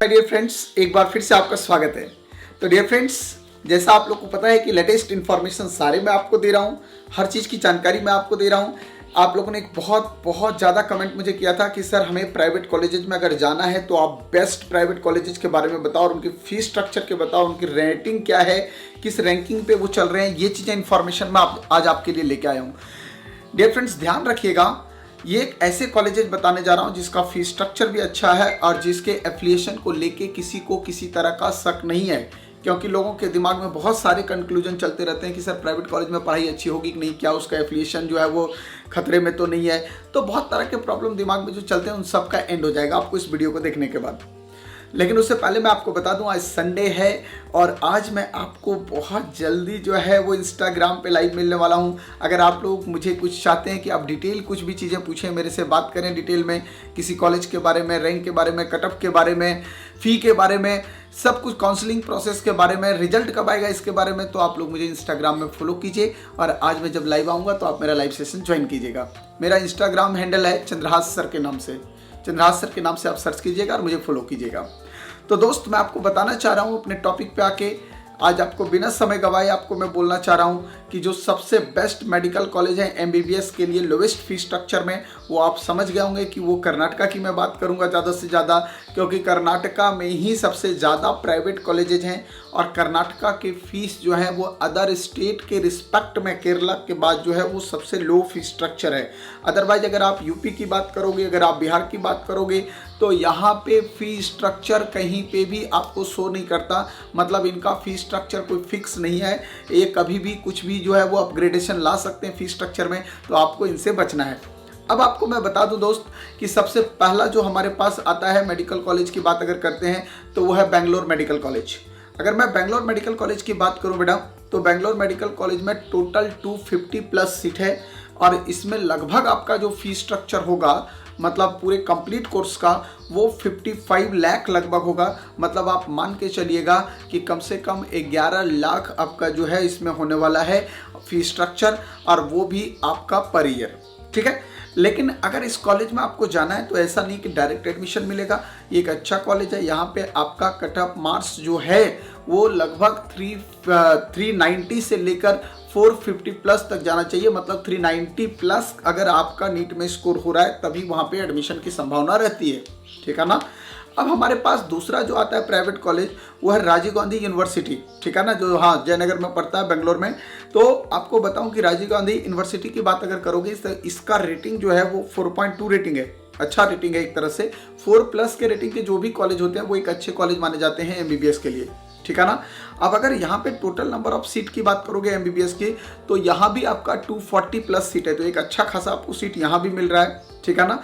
Dear friends, एक बार फिर से आपका स्वागत है। तो डियर फ्रेंड्स, जैसा आप लोग को पता है कि लेटेस्ट इन्फॉर्मेशन सारे मैं आपको दे रहा हूँ, हर चीज़ की जानकारी मैं आपको दे रहा हूँ। आप लोगों ने एक बहुत ज़्यादा कमेंट मुझे किया था कि सर हमें प्राइवेट कॉलेजेस में अगर जाना है तो आप बेस्ट प्राइवेट कॉलेजेस के बारे में बताओ और उनकी फीस स्ट्रक्चर के बताओ, उनकी रेटिंग क्या है, किस रैंकिंग पे वो चल रहे हैं। ये चीज़ें इन्फॉर्मेशन मैं आज आपके लिए लेके आया हूँ। डियर फ्रेंड्स, ध्यान रखिएगा, ये एक ऐसे कॉलेजेस बताने जा रहा हूँ जिसका फीस स्ट्रक्चर भी अच्छा है और जिसके एफिलिएशन को लेके किसी को किसी तरह का शक नहीं है। क्योंकि लोगों के दिमाग में बहुत सारे कंक्लूजन चलते रहते हैं कि सर प्राइवेट कॉलेज में पढ़ाई अच्छी होगी कि नहीं, क्या उसका एफिलिएशन जो है वो खतरे में तो नहीं है। तो बहुत तरह के प्रॉब्लम दिमाग में जो चलते हैं उन सब का एंड हो जाएगा आपको इस वीडियो को देखने के बाद। लेकिन उससे पहले मैं आपको बता दूं, आज संडे है और आज मैं आपको बहुत जल्दी जो है वो इंस्टाग्राम पे लाइव मिलने वाला हूं। अगर आप लोग मुझे कुछ चाहते हैं कि आप डिटेल कुछ भी चीज़ें पूछें, मेरे से बात करें डिटेल में, किसी कॉलेज के बारे में, रैंक के बारे में, कटऑफ के बारे में, फ़ी के बारे में, सब कुछ, काउंसलिंग प्रोसेस के बारे में, रिजल्ट कब आएगा इसके बारे में, तो आप लोग मुझे इंस्टाग्राम में फॉलो कीजिए। और आज मैं जब लाइव आऊँगा तो आप मेरा लाइव सेशन ज्वाइन कीजिएगा। मेरा इंस्टाग्राम हैंडल है चंद्रहास सर के नाम से, चंद्रहास सर के नाम से आप सर्च कीजिएगा और मुझे फॉलो कीजिएगा। तो दोस्त, मैं आपको बताना चाह रहा हूँ अपने टॉपिक पे आके, आज आपको बिना समय गवाए आपको मैं बोलना चाह रहा हूँ कि जो सबसे बेस्ट मेडिकल कॉलेज है एमबीबीएस के लिए लोवेस्ट फीस स्ट्रक्चर में, वो आप समझ गए होंगे कि वो कर्नाटका की मैं बात करूँगा ज़्यादा से ज़्यादा, क्योंकि कर्नाटका में ही सबसे ज़्यादा प्राइवेट कॉलेजेज हैं और कर्नाटका की फ़ीस जो है वो अदर स्टेट के रिस्पेक्ट में केरला के बाद जो है वो सबसे लो फीस स्ट्रक्चर है। अदरवाइज अगर आप यूपी की बात करोगे, अगर आप बिहार की बात करोगे, तो यहाँ पे फी स्ट्रक्चर कहीं पे भी आपको शो नहीं करता। मतलब इनका फी स्ट्रक्चर कोई फिक्स नहीं है, ये कभी भी कुछ भी जो है वो अपग्रेडेशन ला सकते हैं फी स्ट्रक्चर में, तो आपको इनसे बचना है। अब आपको मैं बता दूं दोस्त कि सबसे पहला जो हमारे पास आता है मेडिकल कॉलेज की बात अगर करते हैं तो वो है बेंगलोर मेडिकल कॉलेज। अगर मैं बेंगलोर मेडिकल कॉलेज की बात करूं बेटा, तो बेंगलोर मेडिकल कॉलेज में टोटल 250 प्लस सीट है और इसमें लगभग आपका जो फी स्ट्रक्चर होगा, मतलब पूरे कंप्लीट कोर्स का, वो 55 लाख लगभग होगा। मतलब आप मान के चलिएगा कि कम से कम 11 लाख आपका जो है इसमें होने वाला है फी स्ट्रक्चर, और वो भी आपका पर ईयर। ठीक है, लेकिन अगर इस कॉलेज में आपको जाना है तो ऐसा नहीं कि डायरेक्ट एडमिशन मिलेगा। ये एक अच्छा कॉलेज है, यहाँ पे आपका कट ऑफ मार्क्स जो है वो लगभग 390 से लेकर 450 प्लस तक जाना चाहिए। मतलब 390 प्लस अगर आपका नीट में स्कोर हो रहा है तभी वहाँ पे एडमिशन की संभावना रहती है। ठीक है ना। अब हमारे पास दूसरा जो आता है प्राइवेट कॉलेज, वो है राजीव गांधी यूनिवर्सिटी। ठीक है ना, जो जयनगर में पड़ता है बेंगलोर में। तो आपको बताऊं कि राजीव गांधी यूनिवर्सिटी की बात अगर करोगे तो इसका रेटिंग जो है वो 4.2 रेटिंग है। अच्छा रेटिंग है एक तरह से। 4+ के रेटिंग के जो भी कॉलेज होते हैं वो एक अच्छे कॉलेज माने जाते हैं एमबीबीएस के लिए। ठीक है ना। अब अगर यहाँ पे टोटल नंबर ऑफ सीट की बात करोगे एमबीबीएस की, तो यहाँ भी आपका 240 प्लस सीट है, तो एक अच्छा खासा आपको सीट यहाँ भी मिल रहा है। ठीक है ना।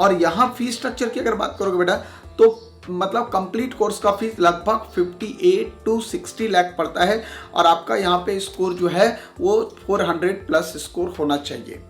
और यहाँ फीस स्ट्रक्चर की अगर बात करोगे बेटा, तो मतलब कंप्लीट कोर्स का फीस लगभग 58 to 60 लाख पड़ता है और आपका यहाँ पे स्कोर जो है वो 400 प्लस स्कोर होना चाहिए।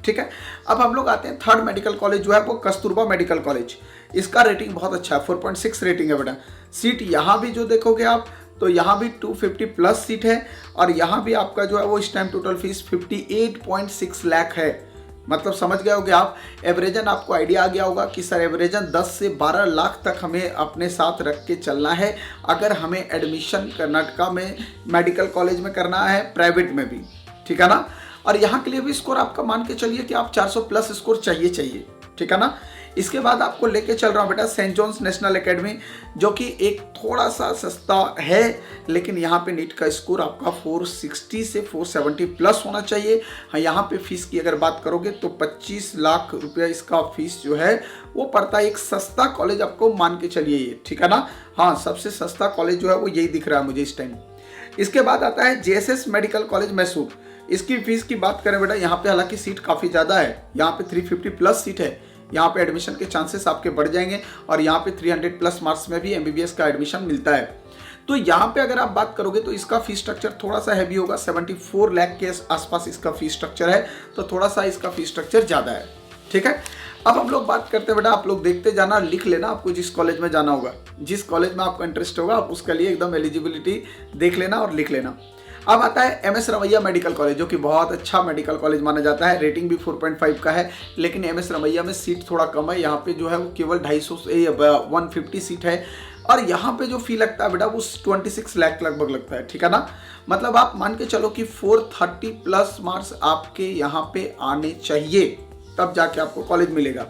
ठीक है। अब हम लोग आते हैं थर्ड मेडिकल कॉलेज जो है वो कस्तूरबा मेडिकल कॉलेज। इसका रेटिंग बहुत अच्छा है, 4.6 रेटिंग है बेटा। सीट यहाँ भी जो देखोगे आप, तो यहाँ भी 250 प्लस सीट है और यहाँ भी आपका जो है वो इस टाइम टोटल फीस 58.6 लाख है। मतलब समझ गए होगे आप, एवरेजन आपको आइडिया आ गया होगा कि सर एवरेजन 10 से 12 लाख तक हमें अपने साथ रख के चलना है अगर हमें एडमिशन कर्नाटका में मेडिकल कॉलेज में करना है, प्राइवेट में भी। ठीक है ना। और यहाँ के लिए भी स्कोर आपका मान के चलिए कि आप 400 प्लस स्कोर चाहिए। ठीक है ना। इसके बाद आपको लेके चल रहा हूँ बेटा सेंट जॉन्स नेशनल एकेडमी, जो कि एक थोड़ा सा सस्ता है, लेकिन यहाँ पे नीट का स्कोर आपका 460 से 470 प्लस होना चाहिए। हाँ, यहाँ पे फीस की अगर बात करोगे तो 25 लाख रुपया इसका फीस जो है वो पड़ता है। एक सस्ता कॉलेज आपको मान के चलिए ये। ठीक है ना। हाँ, सबसे सस्ता कॉलेज जो है वो यही दिख रहा है मुझे इस टाइम। इसके बाद आता है जेएसएस मेडिकल कॉलेज मैसूर। इसकी फीस की बात करें बेटा, यहाँ पे हालांकि सीट काफ़ी ज़्यादा है, यहाँ पे 350 प्लस सीट है। यहाँ पे एडमिशन के चांसेस आपके बढ़ जाएंगे और यहाँ पे 300 प्लस मार्क्स में भी एमबीबीएस का एडमिशन मिलता है। तो यहाँ पे अगर आप बात करोगे तो इसका फीस स्ट्रक्चर थोड़ा सा हैवी होगा, 74 लाख के आसपास इसका फीस स्ट्रक्चर है, तो थोड़ा सा इसका फीस स्ट्रक्चर ज़्यादा है। ठीक है। अब हम लोग बात करते हैं बेटा, आप लोग देखते जाना, लिख लेना आपको जिस कॉलेज में जाना होगा, जिस कॉलेज में आपका इंटरेस्ट होगा आप उसके लिए एकदम एलिजिबिलिटी देख लेना और लिख लेना। अब आता है एमएस रमैया मेडिकल कॉलेज, जो कि बहुत अच्छा मेडिकल कॉलेज माना जाता है। रेटिंग भी 4.5 का है, लेकिन एमएस रमैया में सीट थोड़ा कम है। यहाँ पे जो है वो केवल 150 सीट है और यहाँ पे जो फी लगता है बेटा वो 26 लाख लगभग लगता है, ठीक है ना। मतलब आप मान के चलो कि 430 प्लस मार्क्स आपके यहाँ पे आने चाहिए, तब जाके आपको कॉलेज मिलेगा।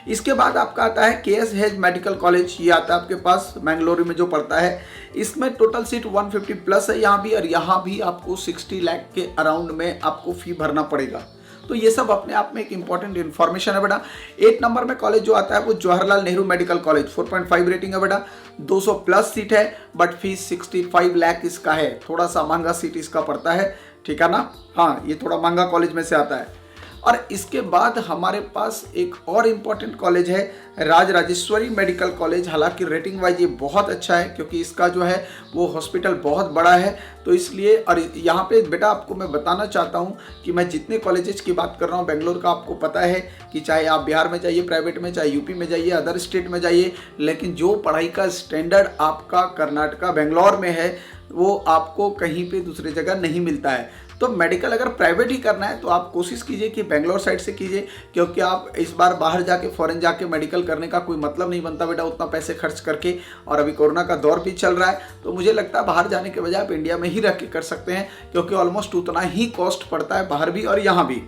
इसके बाद आपका आता है KS हेज मेडिकल कॉलेज, ये आता है आपके पास मैंगलोर में जो पड़ता है। इसमें टोटल सीट 150 प्लस है यहाँ भी, और यहाँ भी आपको 60 लाख के अराउंड में आपको फी भरना पड़ेगा। तो ये सब अपने आप में एक इंपॉर्टेंट इन्फॉर्मेशन है बेटा। 8 नंबर में कॉलेज जो आता है वो Jawaharlal Nehru medical college, 4.5 rating है बेटा, 200 प्लस सीट है, बट फीस 65 लाख इसका है। थोड़ा सा महंगा सीट इसका पड़ता है, ठीक है ना। हाँ, ये थोड़ा महंगा कॉलेज में से आता है। और इसके बाद हमारे पास एक और इम्पॉर्टेंट कॉलेज है राज राजेश्वरी मेडिकल कॉलेज। हालांकि रेटिंग वाइज ये बहुत अच्छा है, क्योंकि इसका जो है वो हॉस्पिटल बहुत बड़ा है, तो इसलिए। और यहाँ पे बेटा आपको मैं बताना चाहता हूँ कि मैं जितने कॉलेजेस की बात कर रहा हूँ बेंगलोर का, आपको पता है कि चाहे आप बिहार में जाइए प्राइवेट में, चाहे यूपी में जाइए, अदर स्टेट में जाइए, लेकिन जो पढ़ाई का स्टैंडर्ड आपका कर्नाटका बेंगलोर में है वो आपको कहीं पे दूसरी जगह नहीं मिलता है। तो मेडिकल अगर प्राइवेट ही करना है तो आप कोशिश कीजिए कि बेंगलोर साइड से कीजिए, क्योंकि आप इस बार बाहर जाके फॉरेन जाके मेडिकल करने का कोई मतलब नहीं बनता बेटा, उतना पैसे खर्च करके। और अभी कोरोना का दौर भी चल रहा है, तो मुझे लगता है बाहर जाने के बजाय आप इंडिया में ही रह के कर सकते हैं, क्योंकि ऑलमोस्ट उतना ही कॉस्ट पड़ता है बाहर भी और यहाँ भी,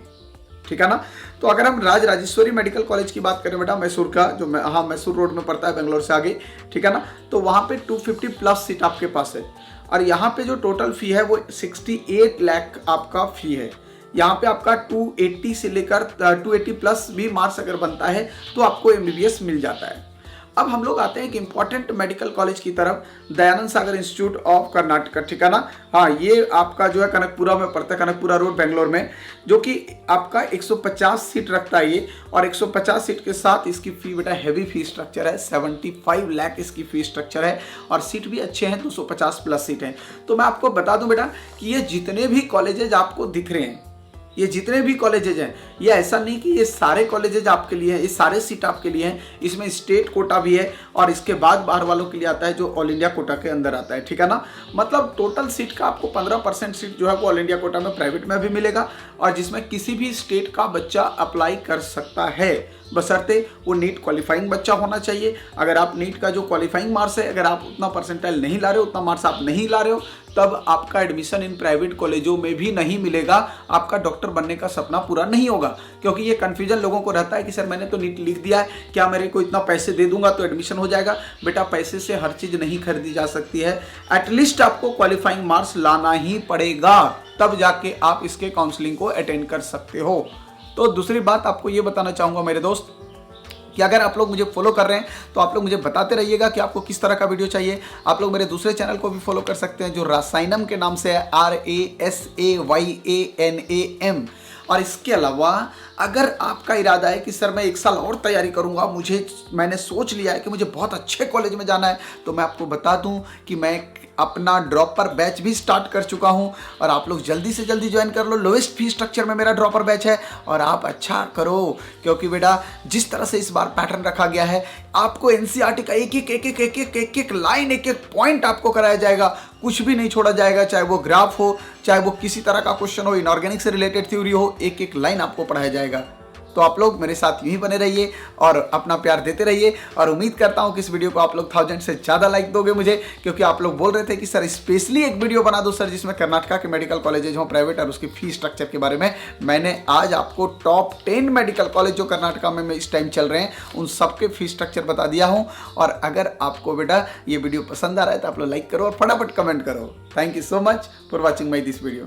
ठीक है ना। तो अगर हम राज राजेश्वरी मेडिकल कॉलेज की बात करें बेटा, मैसूर का, जो मैसूर रोड में पड़ता है बेंगलोर से आगे, ठीक है ना, तो वहाँ पे 250 प्लस सीट आपके पास है। और यहाँ पे जो टोटल फी है वो 68 लाख आपका फी है। यहाँ पे आपका 280 से लेकर 280 प्लस भी मार्क्स अगर बनता है तो आपको MBBS मिल जाता है। अब हम लोग आते हैं एक इंपॉर्टेंट मेडिकल कॉलेज की तरफ, दयानंद सागर इंस्टीट्यूट ऑफ कर्नाटक, ठीक है ना। हाँ, ये आपका जो है कनकपुरा में पड़ता है, कनकपुरा रोड बेंगलोर में, जो कि आपका 150 सीट रखता है ये। और 150 सीट के साथ इसकी फी बेटा हैवी फी स्ट्रक्चर है, 75 लाख इसकी फी स्ट्रक्चर है, और सीट भी अच्छे हैं, 250 प्लस सीट हैं। तो मैं आपको बता दूं बेटा कि ये जितने भी कॉलेजेज आपको दिख रहे हैं, ये जितने भी कॉलेजेज हैं, ये ऐसा नहीं कि ये सारे कॉलेजेज आपके लिए हैं, ये सारे सीट आपके लिए हैं। इसमें स्टेट कोटा भी है, और इसके बाद बाहर वालों के लिए आता है जो ऑल इंडिया कोटा के अंदर आता है, ठीक है ना। मतलब टोटल सीट का आपको 15% सीट जो है वो ऑल इंडिया कोटा में प्राइवेट में भी मिलेगा, और जिसमें किसी भी स्टेट का बच्चा अप्लाई कर सकता है, बशर्ते वो नीट क्वालिफाइंग बच्चा होना चाहिए। अगर आप नीट का जो क्वालिफाइंग मार्क्स है, अगर आप उतना परसेंटाइल नहीं ला रहे हो, उतना मार्क्स आप नहीं ला रहे हो, तब आपका एडमिशन इन प्राइवेट कॉलेजों में भी नहीं मिलेगा, आपका डॉक्टर बनने का सपना पूरा नहीं होगा। क्योंकि ये कंफ्यूजन लोगों को रहता है कि सर मैंने तो नीट लिख दिया है, क्या मेरे को इतना पैसे दे दूंगा तो एडमिशन हो जाएगा। बेटा, पैसे से हर चीज नहीं खरीदी जा सकती है, एटलीस्ट आपको क्वालिफाइंग मार्क्स लाना ही पड़ेगा, तब जाके आप इसके काउंसलिंग को अटेंड कर सकते हो। तो दूसरी बात आपको ये बताना चाहूंगा मेरे दोस्त, कि अगर आप लोग मुझे फॉलो कर रहे हैं तो आप लोग मुझे बताते रहिएगा कि आपको किस तरह का वीडियो चाहिए। आप लोग मेरे दूसरे चैनल को भी फॉलो कर सकते हैं जो रासायनम के नाम से है, RASAYANAM। और इसके अलावा अगर आपका इरादा है कि सर मैं 1 साल और तैयारी करूंगा, मैंने सोच लिया है कि मुझे बहुत अच्छे कॉलेज में जाना है, तो मैं आपको बता दूं कि मैं अपना ड्रॉपर बैच भी स्टार्ट कर चुका हूं, और आप लोग जल्दी से जल्दी ज्वाइन कर लो। लोएस्ट फी स्ट्रक्चर में मेरा ड्रॉपर बैच है, और आप अच्छा करो, क्योंकि बेटा जिस तरह से इस बार पैटर्न रखा गया है, आपको NCERT का एक लाइन, एक पॉइंट आपको कराया जाएगा, कुछ भी नहीं छोड़ा जाएगा, चाहे वो ग्राफ हो, चाहे वो किसी तरह का क्वेश्चन हो, इनऑर्गेनिक से रिलेटेड थ्योरी हो, एक लाइन आपको पढ़ाया जाएगा। तो आप लोग मेरे साथ यूं ही बने रहिए और अपना प्यार देते रहिए, और उम्मीद करता हूं कि इस वीडियो को आप लोग 1000 से ज़्यादा लाइक दोगे मुझे, क्योंकि आप लोग बोल रहे थे कि सर स्पेशली एक वीडियो बना दो सर जिसमें कर्नाटका के मेडिकल कॉलेजेज हों प्राइवेट और उसकी फी स्ट्रक्चर के बारे में। मैंने आज आपको टॉप 10 मेडिकल कॉलेज जो कर्नाटका में इस टाइम चल रहे हैं उन सबके फी स्ट्रक्चर बता दिया हूँ। और अगर आपको बेटा ये वीडियो पसंद आ रहा है तो आप लोग लाइक करो और फटाफट कमेंट करो। Thank you so much for watching my this video.